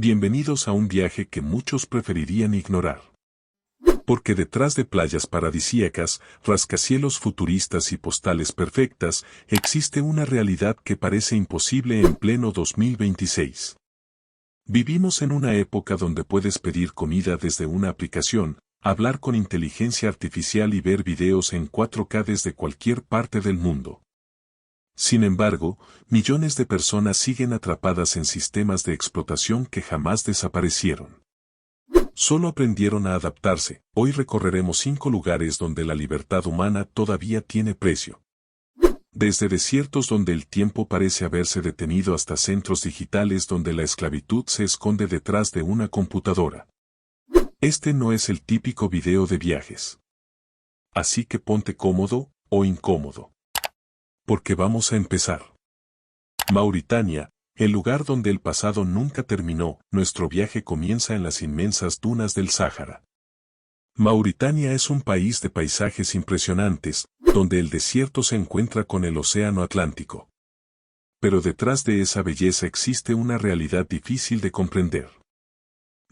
Bienvenidos a un viaje que muchos preferirían ignorar. Porque detrás de playas paradisíacas, rascacielos futuristas y postales perfectas, existe una realidad que parece imposible en pleno 2026. Vivimos en una época donde puedes pedir comida desde una aplicación, hablar con inteligencia artificial y ver videos en 4K desde cualquier parte del mundo. Sin embargo, millones de personas siguen atrapadas en sistemas de explotación que jamás desaparecieron. Solo aprendieron a adaptarse. Hoy recorreremos 5 lugares donde la libertad humana todavía tiene precio. Desde desiertos donde el tiempo parece haberse detenido hasta centros digitales donde la esclavitud se esconde detrás de una computadora. Este no es el típico video de viajes. Así que ponte cómodo o incómodo. Porque vamos a empezar. Mauritania, el lugar donde el pasado nunca terminó. Nuestro viaje comienza en las inmensas dunas del Sáhara. Mauritania es un país de paisajes impresionantes, donde el desierto se encuentra con el océano Atlántico. Pero detrás de esa belleza existe una realidad difícil de comprender.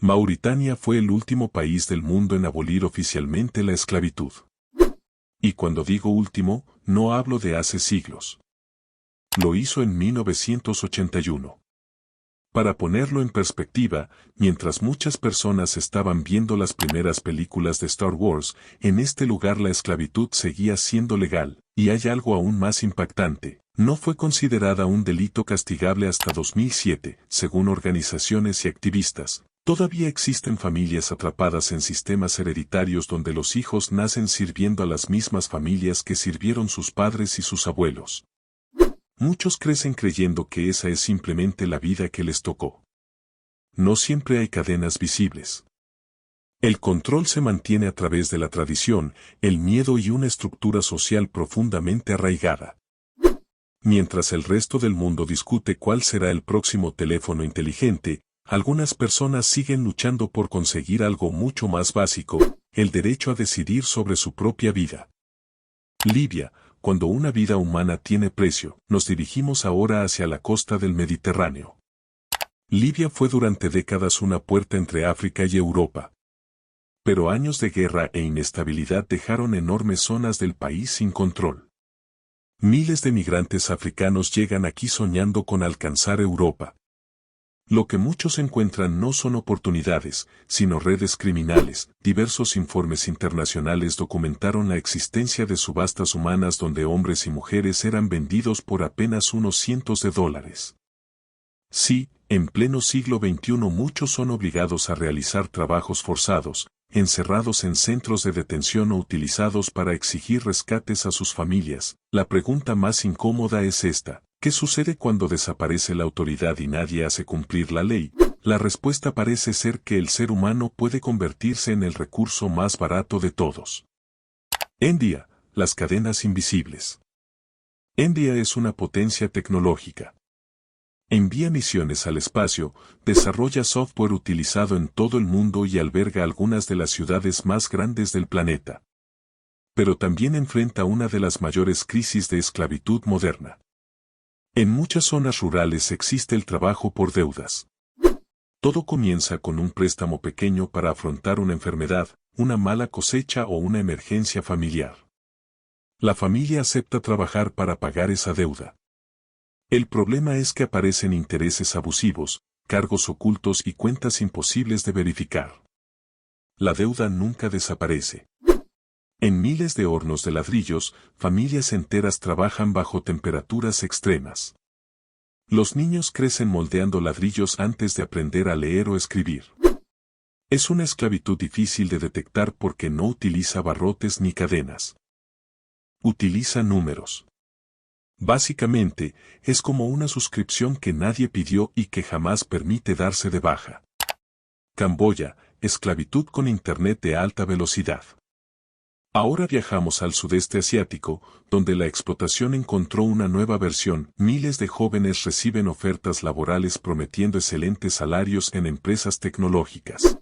Mauritania fue el último país del mundo en abolir oficialmente la esclavitud. Y cuando digo último, no hablo de hace siglos. Lo hizo en 1981. Para ponerlo en perspectiva, mientras muchas personas estaban viendo las primeras películas de Star Wars, en este lugar la esclavitud seguía siendo legal, y hay algo aún más impactante. No fue considerada un delito castigable hasta 2007, según organizaciones y activistas. Todavía existen familias atrapadas en sistemas hereditarios donde los hijos nacen sirviendo a las mismas familias que sirvieron sus padres y sus abuelos. Muchos crecen creyendo que esa es simplemente la vida que les tocó. No siempre hay cadenas visibles. El control se mantiene a través de la tradición, el miedo y una estructura social profundamente arraigada. Mientras el resto del mundo discute cuál será el próximo teléfono inteligente, algunas personas siguen luchando por conseguir algo mucho más básico, el derecho a decidir sobre su propia vida. Libia, cuando una vida humana tiene precio, nos dirigimos ahora hacia la costa del Mediterráneo. Libia fue durante décadas una puerta entre África y Europa. Pero años de guerra e inestabilidad dejaron enormes zonas del país sin control. Miles de migrantes africanos llegan aquí soñando con alcanzar Europa. Lo que muchos encuentran no son oportunidades, sino redes criminales. Diversos informes internacionales documentaron la existencia de subastas humanas donde hombres y mujeres eran vendidos por apenas unos cientos de dólares. Sí, en pleno siglo XXI muchos son obligados a realizar trabajos forzados, encerrados en centros de detención o utilizados para exigir rescates a sus familias. La pregunta más incómoda es esta. ¿Qué sucede cuando desaparece la autoridad y nadie hace cumplir la ley? La respuesta parece ser que el ser humano puede convertirse en el recurso más barato de todos. India, las cadenas invisibles. India es una potencia tecnológica. Envía misiones al espacio, desarrolla software utilizado en todo el mundo y alberga algunas de las ciudades más grandes del planeta. Pero también enfrenta una de las mayores crisis de esclavitud moderna. En muchas zonas rurales existe el trabajo por deudas. Todo comienza con un préstamo pequeño para afrontar una enfermedad, una mala cosecha o una emergencia familiar. La familia acepta trabajar para pagar esa deuda. El problema es que aparecen intereses abusivos, cargos ocultos y cuentas imposibles de verificar. La deuda nunca desaparece. En miles de hornos de ladrillos, familias enteras trabajan bajo temperaturas extremas. Los niños crecen moldeando ladrillos antes de aprender a leer o escribir. Es una esclavitud difícil de detectar porque no utiliza barrotes ni cadenas. Utiliza números. Básicamente, es como una suscripción que nadie pidió y que jamás permite darse de baja. Camboya, esclavitud con Internet de alta velocidad. Ahora viajamos al sudeste asiático, donde la explotación encontró una nueva versión. Miles de jóvenes reciben ofertas laborales prometiendo excelentes salarios en empresas tecnológicas.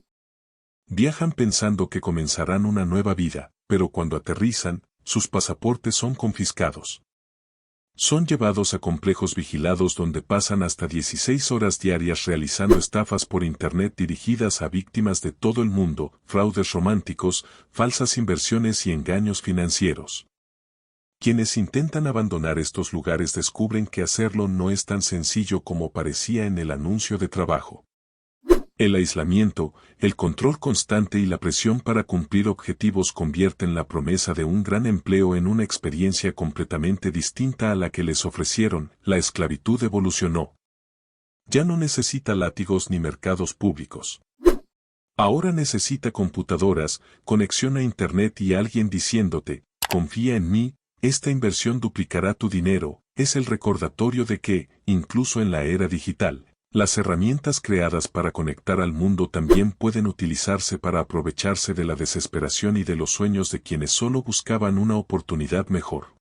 Viajan pensando que comenzarán una nueva vida, pero cuando aterrizan, sus pasaportes son confiscados. Son llevados a complejos vigilados donde pasan hasta 16 horas diarias realizando estafas por Internet dirigidas a víctimas de todo el mundo, fraudes románticos, falsas inversiones y engaños financieros. Quienes intentan abandonar estos lugares descubren que hacerlo no es tan sencillo como parecía en el anuncio de trabajo. El aislamiento, el control constante y la presión para cumplir objetivos convierten la promesa de un gran empleo en una experiencia completamente distinta a la que les ofrecieron. La esclavitud evolucionó. Ya no necesita látigos ni mercados públicos. Ahora necesita computadoras, conexión a Internet y alguien diciéndote, confía en mí, esta inversión duplicará tu dinero. Es el recordatorio de que, incluso en la era digital, las herramientas creadas para conectar al mundo también pueden utilizarse para aprovecharse de la desesperación y de los sueños de quienes solo buscaban una oportunidad mejor.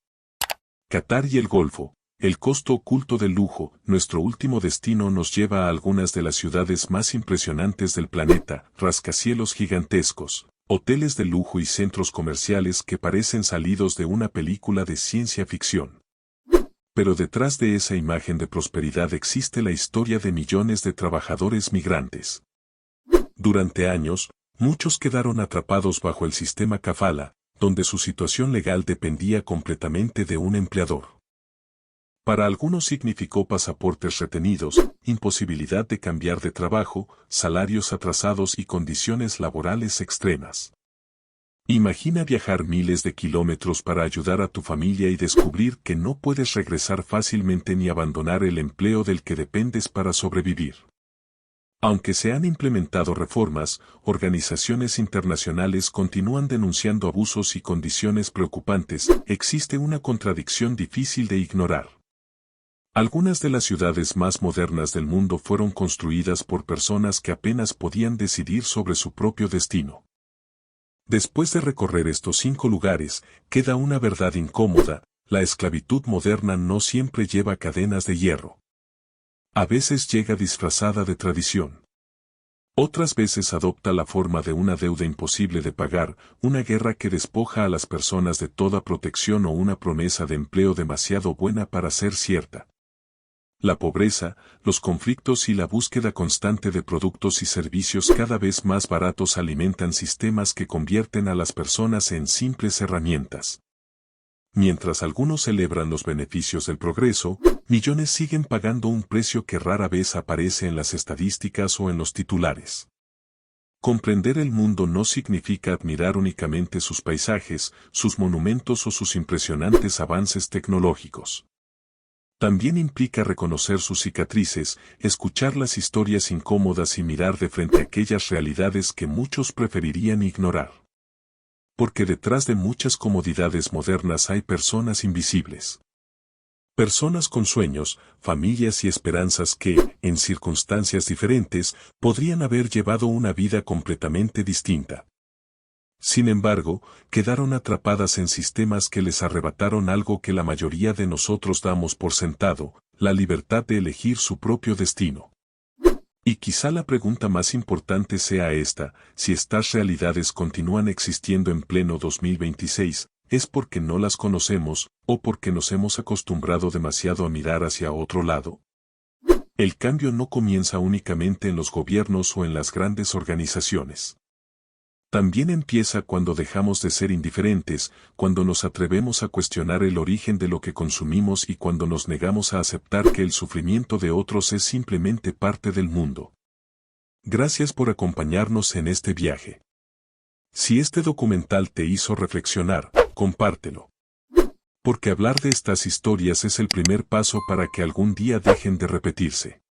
Qatar y el Golfo, el costo oculto del lujo. Nuestro último destino nos lleva a algunas de las ciudades más impresionantes del planeta, rascacielos gigantescos, hoteles de lujo y centros comerciales que parecen salidos de una película de ciencia ficción. Pero detrás de esa imagen de prosperidad existe la historia de millones de trabajadores migrantes. Durante años, muchos quedaron atrapados bajo el sistema kafala, donde su situación legal dependía completamente de un empleador. Para algunos significó pasaportes retenidos, imposibilidad de cambiar de trabajo, salarios atrasados y condiciones laborales extremas. Imagina viajar miles de kilómetros para ayudar a tu familia y descubrir que no puedes regresar fácilmente ni abandonar el empleo del que dependes para sobrevivir. Aunque se han implementado reformas, organizaciones internacionales continúan denunciando abusos y condiciones preocupantes. Existe una contradicción difícil de ignorar. Algunas de las ciudades más modernas del mundo fueron construidas por personas que apenas podían decidir sobre su propio destino. Después de recorrer estos 5 lugares, queda una verdad incómoda: la esclavitud moderna no siempre lleva cadenas de hierro. A veces llega disfrazada de tradición. Otras veces adopta la forma de una deuda imposible de pagar, una guerra que despoja a las personas de toda protección o una promesa de empleo demasiado buena para ser cierta. La pobreza, los conflictos y la búsqueda constante de productos y servicios cada vez más baratos alimentan sistemas que convierten a las personas en simples herramientas. Mientras algunos celebran los beneficios del progreso, millones siguen pagando un precio que rara vez aparece en las estadísticas o en los titulares. Comprender el mundo no significa admirar únicamente sus paisajes, sus monumentos o sus impresionantes avances tecnológicos. También implica reconocer sus cicatrices, escuchar las historias incómodas y mirar de frente aquellas realidades que muchos preferirían ignorar. Porque detrás de muchas comodidades modernas hay personas invisibles. Personas con sueños, familias y esperanzas que, en circunstancias diferentes, podrían haber llevado una vida completamente distinta. Sin embargo, quedaron atrapadas en sistemas que les arrebataron algo que la mayoría de nosotros damos por sentado: la libertad de elegir su propio destino. Y quizá la pregunta más importante sea esta: si estas realidades continúan existiendo en pleno 2026, ¿es porque no las conocemos, o porque nos hemos acostumbrado demasiado a mirar hacia otro lado? El cambio no comienza únicamente en los gobiernos o en las grandes organizaciones. También empieza cuando dejamos de ser indiferentes, cuando nos atrevemos a cuestionar el origen de lo que consumimos y cuando nos negamos a aceptar que el sufrimiento de otros es simplemente parte del mundo. Gracias por acompañarnos en este viaje. Si este documental te hizo reflexionar, compártelo. Porque hablar de estas historias es el primer paso para que algún día dejen de repetirse.